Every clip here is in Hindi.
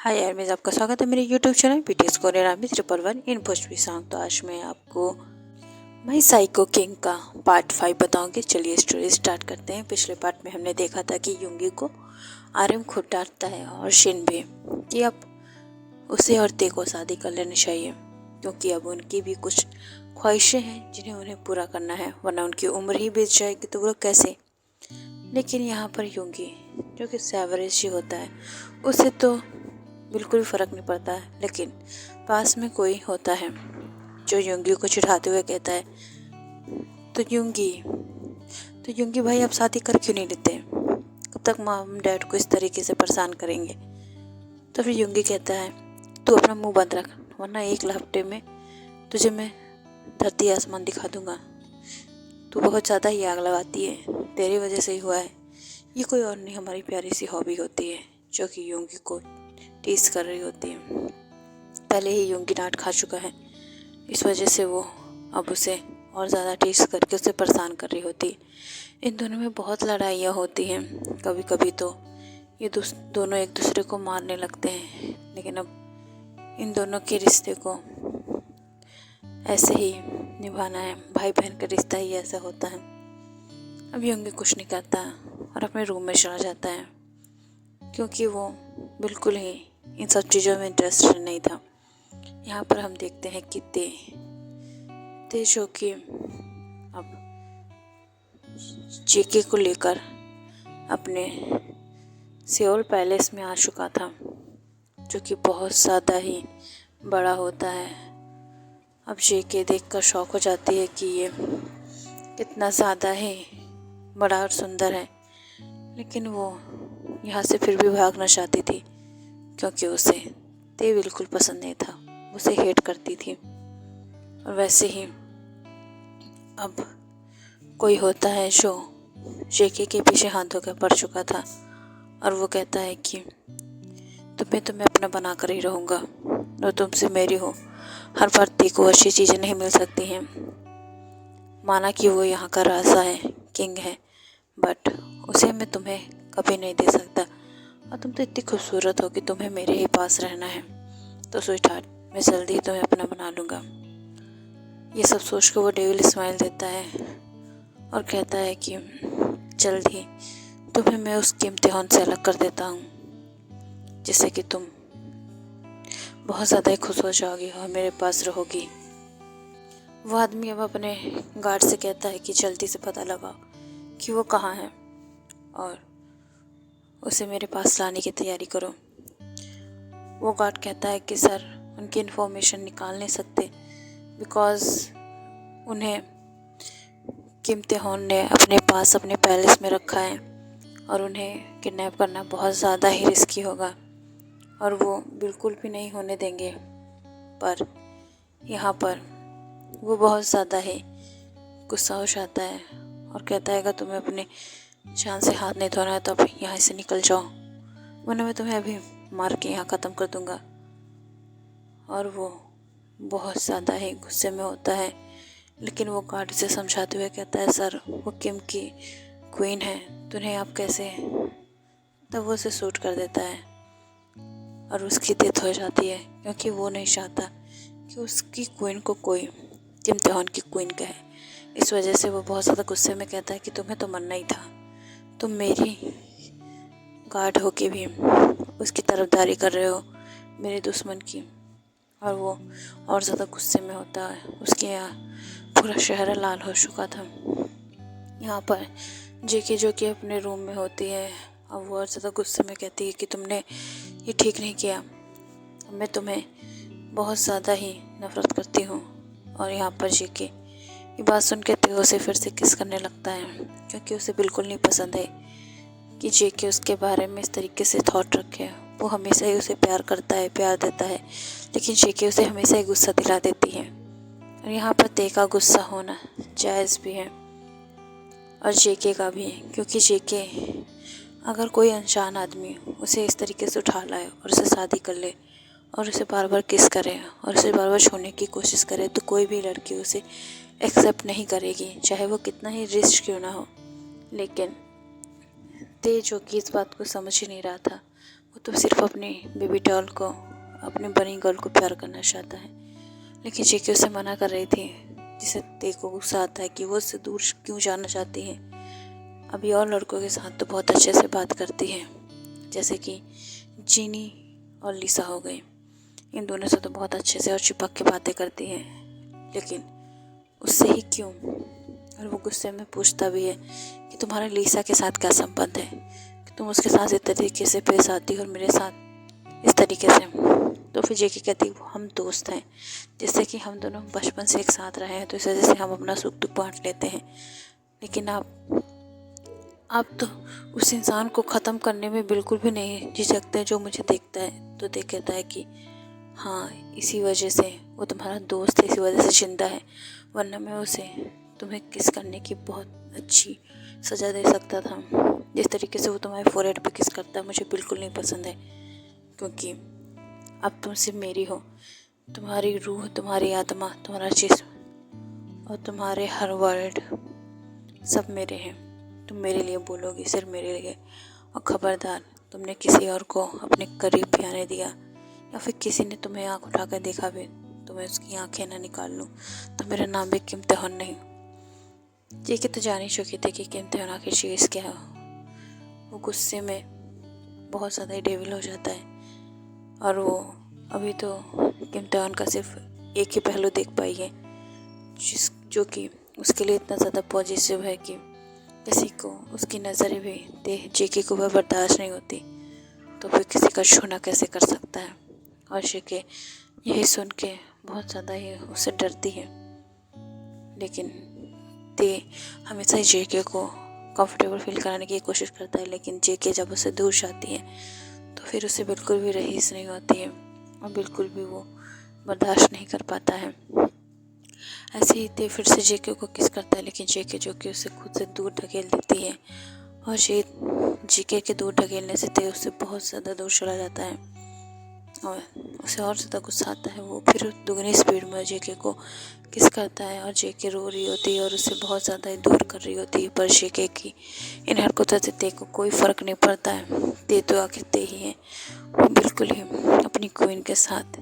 हाय यार, मैं आपका स्वागत है मेरे YouTube channel BTS Korean army 111 इन भोजपुरी सॉन्ग। तो आज मैं आपको माई साइको किंग का पार्ट 5 बताऊंगी। चलिए स्टोरी स्टार्ट करते हैं। पिछले पार्ट में हमने देखा था कि युंगी को आर्यन खुद डांटता है और शिन भी कि अब उसे और ते को शादी कर लेनी चाहिए, क्योंकि अब उनकी भी कुछ ख्वाहिशें हैं जिन्हें उन्हें पूरा करना है, वरना उनकी उम्र ही बीत जाएगी तो वो कैसे। लेकिन यहाँ पर युंगी जो कि सैवरेज ही होता है, उसे तो बिल्कुल भी फ़र्क नहीं पड़ता है। लेकिन पास में कोई होता है जो युंगी को चिढ़ाते हुए कहता है, तो युंगी भाई आप शादी कर क्यों नहीं लेते, कब तक मॉम डैड को इस तरीके से परेशान करेंगे। तो फिर युंगी कहता है, तू अपना मुंह बंद रख, वरना एक हफ्ते में तुझे मैं धरती आसमान दिखा दूंगा। तू बहुत ज़्यादा ही आग लगाती है, तेरी वजह से ही हुआ है। ये कोई और नहीं, हमारी प्यारी सी हॉबी होती है, जो कि युंगी को टीज कर रही होती है। पहले ही युंगी डांट खा चुका है, इस वजह से वो अब उसे और ज़्यादा टीज करके उसे परेशान कर रही होती है। इन दोनों में बहुत लड़ाइयाँ होती हैं, कभी कभी तो ये दोनों एक दूसरे को मारने लगते हैं। लेकिन अब इन दोनों के रिश्ते को ऐसे ही निभाना है, भाई बहन का रिश्ता ही ऐसा होता है। अब युंगी कुछ नहीं करता और अपने रूम में चला जाता है, क्योंकि वो बिल्कुल ही इन सब चीज़ों में इंटरेस्टेड नहीं था। यहाँ पर हम देखते हैं कि ते जो कि अब जेके को लेकर अपने सियोल पैलेस में आ चुका था, जो कि बहुत ज़्यादा ही बड़ा होता है। अब जेके देखकर शौक हो जाती है कि ये कितना ज़्यादा ही बड़ा और सुंदर है। लेकिन वो यहाँ से फिर भी भागना चाहती थी, क्योंकि उसे ते बिल्कुल पसंद नहीं था, उसे हेट करती थी। और वैसे ही अब कोई होता है जो जेके के पीछे हाथ धोकर पड़ चुका था, और वो कहता है कि तुम्हें तो मैं अपना बना कर ही रहूँगा और तुमसे मेरी हो। हर बार ते को अच्छी चीज़ें नहीं मिल सकती हैं, माना कि वो यहाँ का राजा है, किंग है, बट उसे मैं तुम्हें कभी नहीं दे सकता। और तुम तो इतनी खूबसूरत हो कि तुम्हें मेरे ही पास रहना है, तो स्वीटहार्ट मैं जल्दी ही तुम्हें अपना बना लूँगा। ये सब सोच कर वो डेविल स्माइल देता है और कहता है कि जल्द ही तुम्हें मैं उस इम्तिहान से अलग कर देता हूँ, जिससे कि तुम बहुत ज़्यादा ही खुश हो जाओगी और मेरे पास रहोगी। वो आदमी अब अपने गार्ड से कहता है कि जल्दी से पता लगाओ कि वो कहाँ है और उसे मेरे पास लाने की तैयारी करो। वो गार्ड कहता है कि सर उनकी इन्फॉर्मेशन निकाल नहीं सकते, बिकॉज़ उन्हें किम तेहॉन ने अपने पास अपने पैलेस में रखा है और उन्हें किडनैप करना बहुत ज़्यादा ही रिस्की होगा और वो बिल्कुल भी नहीं होने देंगे। पर यहाँ पर वो बहुत ज़्यादा ही गुस्सा हो जाता है और कहता है अगर तुम्हें अपने जान से हाथ नहीं धोना है तो अब यहाँ से निकल जाओ, वरना मैं तुम्हें अभी मार के यहाँ ख़त्म कर दूँगा। और वो बहुत ज़्यादा ही गुस्से में होता है, लेकिन वो गार्ड से समझाते हुए कहता है सर वो किम की क्वीन है, तो उन्हें आप कैसे। तब वो उसे शूट कर देता है और उसकी डेथ हो जाती है, क्योंकि वो नहीं चाहता कि उसकी क्वीन को कोई किम तेहॉन की क्वीन कहे। इस वजह से वो बहुत ज़्यादा गुस्से में कहता है कि तुम्हें तो मरना ही था, तुम मेरी गार्ड होके भी उसकी तरफदारी कर रहे हो मेरे दुश्मन की। और वो और ज़्यादा गुस्से में होता है, उसके यहाँ पूरा शहर लाल हो चुका था। यहाँ पर जेके जो कि अपने रूम में होती है, अब वो और ज़्यादा गुस्से में कहती है कि तुमने ये ठीक नहीं किया, मैं तुम्हें बहुत ज़्यादा ही नफ़रत करती हूँ। और यहाँ पर जेके ये बात सुन के ते उसे फिर से किस करने लगता है, क्योंकि उसे बिल्कुल नहीं पसंद है कि जेके उसके बारे में इस तरीके से थॉट रखे। वो हमेशा ही उसे प्यार करता है, प्यार देता है, लेकिन जेके उसे हमेशा ही गुस्सा दिला देती है। और यहाँ पर ते का गुस्सा होना जायज़ भी है और जेके का भी, क्योंकि जेके अगर कोई अनजान आदमी उसे इस तरीके से उठा लाए और उसे शादी कर ले और उसे बार बार किस करे और उसे बार बार छोड़ने की कोशिश करे, तो कोई भी लड़की उसे एक्सेप्ट नहीं करेगी, चाहे वो कितना ही रिच क्यों ना हो। लेकिन ते जो कि इस बात को समझ ही नहीं रहा था, वो तो सिर्फ अपनी बेबी डॉल को, अपनी बनी गर्ल को प्यार करना चाहता है। लेकिन जेके उसे मना कर रही थी, जिसे ते को गुस्सा आता है कि वो उससे दूर क्यों जाना चाहती है। अभी और लड़कों के साथ तो बहुत अच्छे से बात करती है, जैसे कि जीनी और लिसा हो गई। इन दोनों से तो बहुत अच्छे से और चिपक के बातें करती है, लेकिन उससे ही क्यों। और वो गुस्से में पूछता भी है कि तुम्हारा लिसा के साथ क्या संबंध है कि तुम उसके साथ इस तरीके से पेश आती हो और मेरे साथ इस तरीके से। तो फिर जेके कहती हम दोस्त हैं, जैसे कि हम दोनों बचपन से एक साथ रहे हैं, तो इस वजह से हम अपना सुख दुख बांट लेते हैं। लेकिन आप तो उस इंसान को ख़त्म करने में बिल्कुल भी नहीं झिझकते जो मुझे देखता है। तो देख कहता है कि हाँ, इसी वजह से वो तुम्हारा दोस्त है, इसी वजह से जिंदा है, वरना मैं उसे तुम्हें किस करने की बहुत अच्छी सज़ा दे सकता था। जिस तरीके से वो तुम्हारे फोरहेड पे किस करता है मुझे बिल्कुल नहीं पसंद है, क्योंकि अब तुम सिर्फ मेरी हो। तुम्हारी रूह, तुम्हारी आत्मा, तुम्हारा जिस्म और तुम्हारे हर वर्ड सब मेरे हैं। तुम मेरे लिए बोलोगी, सिर्फ मेरे लिए। और खबरदार, तुमने किसी और को अपने करीब भी आने दिया या फिर किसी ने तुम्हें आँख उठा कर देखा भी, तो मैं उसकी आँखें ना निकाल लूँ, तो मेरा नाम भी किम्तिहान नहीं। जेके तो जान ही चुकी थी कि किम्तिहान आखिर चीज़ क्या है। वो गुस्से में बहुत ज़्यादा डेविल हो जाता है, और वो अभी तो किम्तिहान का सिर्फ एक ही पहलू देख पाई है, जो कि उसके लिए इतना ज़्यादा पॉजिटिव है कि किसी को उसकी नज़रें भी जेके को वह बर्दाश्त नहीं होती, तो फिर किसी का छूना कैसे कर सकता है। और जेके यही सुन के बहुत ज़्यादा ही उससे डरती है, लेकिन ते हमेशा ही जेके को कंफर्टेबल फील कराने की कोशिश करता है। लेकिन जेके जब उससे दूर जाती है तो फिर उसे बिल्कुल भी रहीस नहीं होती है और बिल्कुल भी वो बर्दाश्त नहीं कर पाता है। ऐसे ही ते फिर से जेके को किस करता है, लेकिन जेके जो कि उसे खुद से दूर ढकेल देती है, और जेके के दूर ढकेलने से ते उससे बहुत ज़्यादा दूर चला जाता है और उसे और ज़्यादा गुस्सा आता है। वो फिर दुगनी स्पीड में जेके को किस करता है और जेके रो रही होती है और उसे बहुत ज़्यादा दूर कर रही होती है, पर जेके की इन हरकतों से ते को कोई फ़र्क नहीं पड़ता है। ते तो आखिर ते ही है, वो बिल्कुल ही अपनी क्वीन के साथ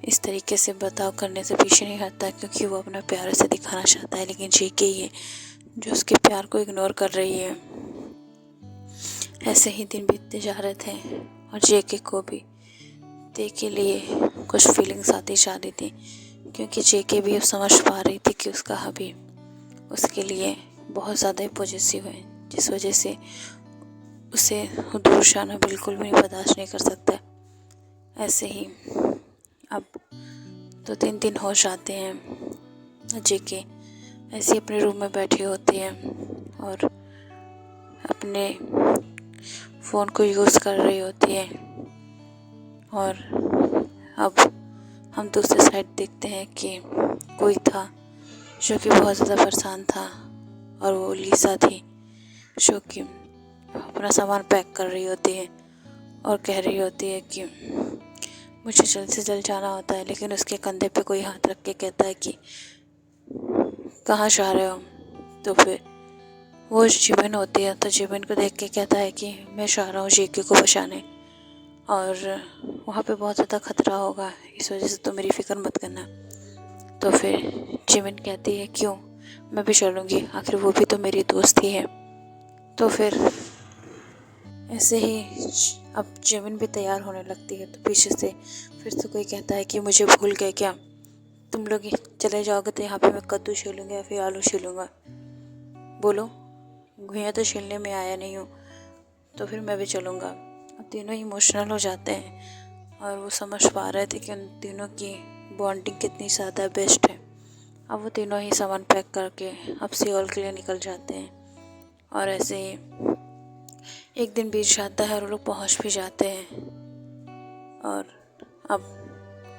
इस तरीके से बर्ताव करने से पीछे नहीं हटता, क्योंकि वो अपना प्यार उसे दिखाना चाहता है। लेकिन जेके ही है जो उसके प्यार को इग्नोर कर रही है। ऐसे ही दिन बीतते जा रहे थे और जेके को भी ते के लिए कुछ फीलिंग्स आती जा रही थी, क्योंकि जेके भी अब समझ पा रही थी कि उसका हबी उसके लिए बहुत ज़्यादा ही पॉजिटिव है, जिस वजह से उसे दूर जाना बिल्कुल भी बर्दाश्त नहीं कर सकता। ऐसे ही अब 2-3 दिन हो जाते हैं। जेके ऐसे अपने रूम में बैठी होती है और अपने फ़ोन को यूज़ कर रही होती है, और अब हम दूसरे साइड देखते हैं कि कोई था जो कि बहुत ज़्यादा परेशान था, और वो लिसा थी जो कि अपना सामान पैक कर रही होती है और कह रही होती है कि मुझे जल्द से जल्द जाना होता है। लेकिन उसके कंधे पे कोई हाथ रख के कहता है कि कहाँ जा रहे हो। तो फिर वो जिमिन होती है, तो जिमिन को देख के कहता है कि मैं जा रहा हूँ जेके को बचाने, और वहाँ पे बहुत ज़्यादा खतरा होगा, इस वजह से तो मेरी फ़िक्र मत करना। तो फिर जिमिन कहती है क्यों, मैं भी चलूँगी, आखिर वो भी तो मेरी दोस्त ही है। तो फिर ऐसे ही अब जिमिन भी तैयार होने लगती है, तो पीछे से फिर से कोई कहता है कि मुझे भूल गए क्या, तुम लोग चले जाओगे तो यहाँ पे मैं कद्दू छीलूँगा या फिर आलू छीलूँगा, बोलो, घुइयाँ तो छीलने में आया नहीं हूँ, तो फिर मैं भी चलूँगा। अब तीनों इमोशनल हो जाते हैं और वो समझ पा रहे थे कि उन तीनों की बॉन्डिंग कितनी ज़्यादा बेस्ट है। अब वो तीनों ही सामान पैक करके अब सियोल के लिए निकल जाते हैं, और ऐसे ही एक दिन बीत जाता है और वो लोग पहुँच भी जाते हैं। और अब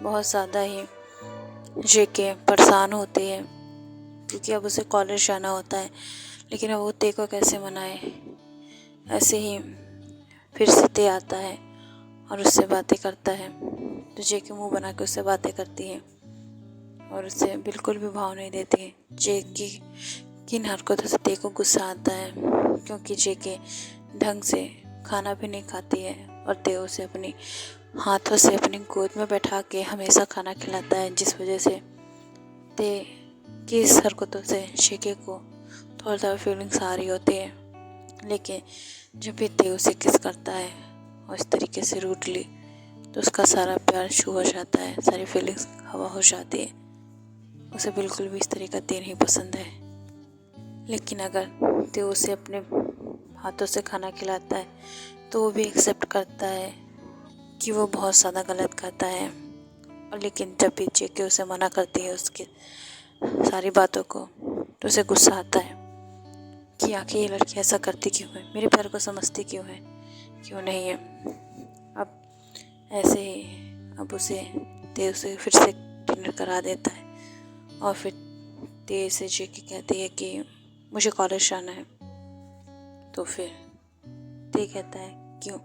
बहुत ज़्यादा ही जेके परेशान होती है, क्योंकि अब उसे कॉलेज जाना होता है, लेकिन अब वो ते को कैसे मनाए। ऐसे ही फिर से ते आता है और उससे बातें करता है, तो जेके मुंह बना के उससे बातें करती है और उसे बिल्कुल भी भाव नहीं देती है। जेके की इन हरकतों से ते को गुस्सा आता है, क्योंकि जेके ढंग से खाना भी नहीं खाती है और ते उसे अपनी हाथों से अपनी गोद में बैठा के हमेशा खाना खिलाता है, जिस वजह से ते की इस हरकतों से जेके को थोड़ा सा फीलिंग्स आ रही होती है। लेकिन जब भी ते उसे किस करता है और इस तरीके से रूडली, तो उसका सारा प्यार छू हो जाता है, सारी फीलिंग्स हवा हो जाती है। उसे बिल्कुल भी इस तरह का ते नहीं पसंद है। लेकिन अगर ते उसे अपने हाथों से खाना खिलाता है तो वो भी एक्सेप्ट करता है कि वो बहुत ज़्यादा गलत करता है। और लेकिन जब भी जेके उसे मना करती है उसकी सारी बातों को, तो उसे गुस्सा आता है कि आखिर ये लड़की ऐसा करती क्यों है, मेरे प्यार को समझती क्यों है, क्यों नहीं है। अब ऐसे ही अब उसे फिर से डिनर करा देता है और फिर ते से जेके कहती है कि मुझे कॉलेज जाना है। तो फिर ते कहता है क्यों।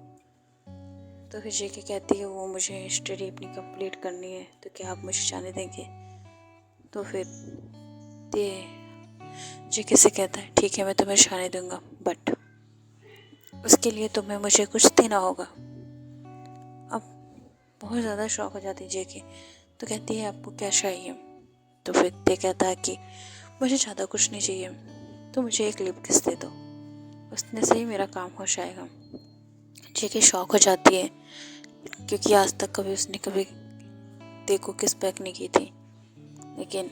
तो फिर जेके कहती है वो मुझे स्टडी अपनी कंप्लीट करनी है, तो क्या आप मुझे जाने देंगे। तो फिर ते जेके से कहता है ठीक है मैं तुम्हें जाने दूंगा, बट उसके लिए तुम्हें मुझे कुछ देना होगा। अब बहुत ज़्यादा शौक हो जाती है जेके, तो कहती है आपको क्या चाहिए। तो फिर ते कहता है कि मुझे ज़्यादा कुछ नहीं चाहिए, तो मुझे एक लिप किस दे दो, उसने से ही मेरा काम हो जाएगा। जेके शौक हो जाती है क्योंकि आज तक कभी उसने कभी ते को किस बैक नहीं की थी। लेकिन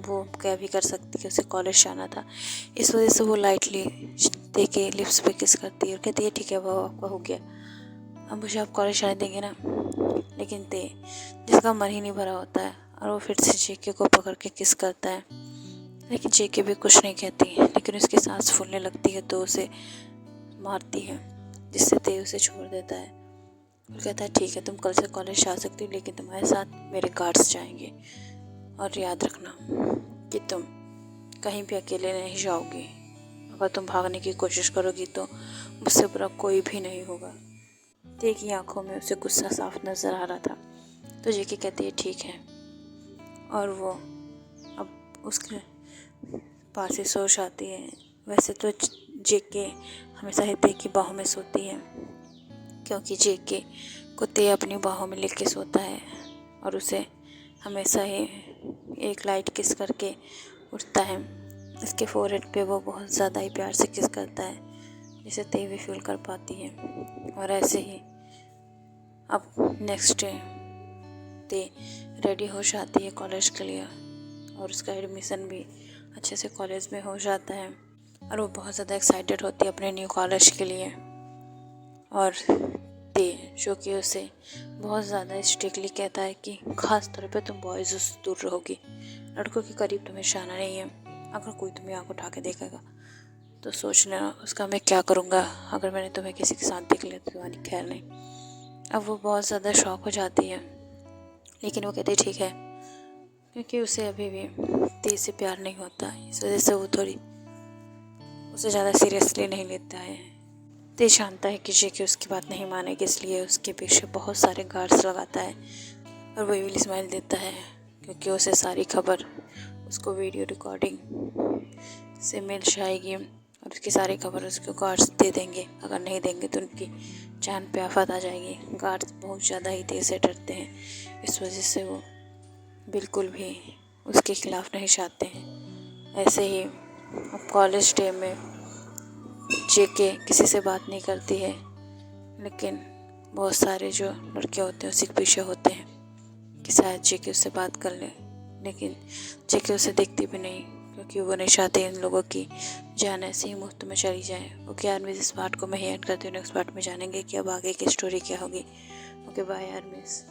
वो क्या भी कर सकती है, उसे कॉलेज जाना था, इस वजह से वो लाइटली ते के लिप्स पे किस करती है और कहती है ठीक है वो आपका हो गया, अब मुझे आप कॉलेज जाने देंगे ना। लेकिन ते जिसका मन ही नहीं भरा होता है और वो फिर से जेके को पकड़ के किस करता है। लेकिन जेके भी कुछ नहीं कहती, लेकिन उसकी सांस फूलने लगती है तो उसे मारती है, जिससे ते उसे छोड़ देता है और कहता है ठीक है तुम कल से कॉलेज जा सकती हो, लेकिन तुम्हारे साथ मेरे गार्ड्स जाएंगे और याद रखना कि तुम कहीं भी अकेले नहीं जाओगी, अगर तुम भागने की कोशिश करोगी तो मुझसे बुरा कोई भी नहीं होगा। ते की आंखों में उसे गुस्सा साफ नज़र आ रहा था। तो जेके कहती है ठीक है, और वो अब उसके पास ही सो जाती है। वैसे तो जेके हमेशा ही ते की बाहों में सोती है, क्योंकि जेके को ते अपनी बाहों में लेके सोता है और उसे हमेशा ही एक लाइट किस करके उठता है। इसके फोरहेड पे वो बहुत ज़्यादा ही प्यार से किस करता है, जिसे ते भी फील कर पाती है। और ऐसे ही अब नेक्स्ट डे ते रेडी हो जाती है कॉलेज के लिए और उसका एडमिशन भी अच्छे से कॉलेज में हो जाता है और वो बहुत ज़्यादा एक्साइटेड होती है अपने न्यू कॉलेज के लिए। और ते जो कि उसे बहुत ज़्यादा स्ट्रिक्टली कहता है कि ख़ास तौर पे तुम बॉयज़ से दूर रहोगी, लड़कों के करीब तुम्हें जाना नहीं है, अगर कोई तुम्हें आँख उठा के देखेगा तो सोच लेना उसका मैं क्या करूँगा, अगर मैंने तुम्हें किसी के साथ देख लिया तो यानी खैर नहीं। अब वो बहुत ज़्यादा शॉक हो जाती है, लेकिन वो कहती ठीक है, क्योंकि उसे अभी भी ते से प्यार नहीं होता, इस वजह से वो थोड़ी उसे ज़्यादा सीरियसली नहीं लेता है। ते जानता है कि जेके उसकी बात नहीं मानेगी, इसलिए उसके पीछे बहुत सारे गार्ड्स लगाता है और वो इविल स्माइल देता है, क्योंकि उसे सारी खबर उसको वीडियो रिकॉर्डिंग से मिल जाएगी और उसकी सारी खबर उसको गार्ड्स दे देंगे। अगर नहीं देंगे तो उनकी जान पे आफत आ जाएगी। गार्ड्स बहुत ज़्यादा ही तेज से डरते हैं, इस वजह से वो बिल्कुल भी उसके खिलाफ नहीं चाहते हैं। ऐसे ही अब कॉलेज डे में जेके किसी से बात नहीं करती है, लेकिन बहुत सारे जो लड़के होते हैं उसी के पीछे होते हैं कि शायद जेके उससे बात कर ले, लेकिन जेके उसे देखती भी नहीं, क्योंकि वो नहीं चाहते इन लोगों की जान ऐसे ही मुफ्त में चली जाए। ओके आर्मीज़, इस पार्ट को मैं ही एंड करती हूँ, नेक्स्ट पार्ट में जानेंगे कि अब आगे की स्टोरी क्या होगी। Okay bye armies.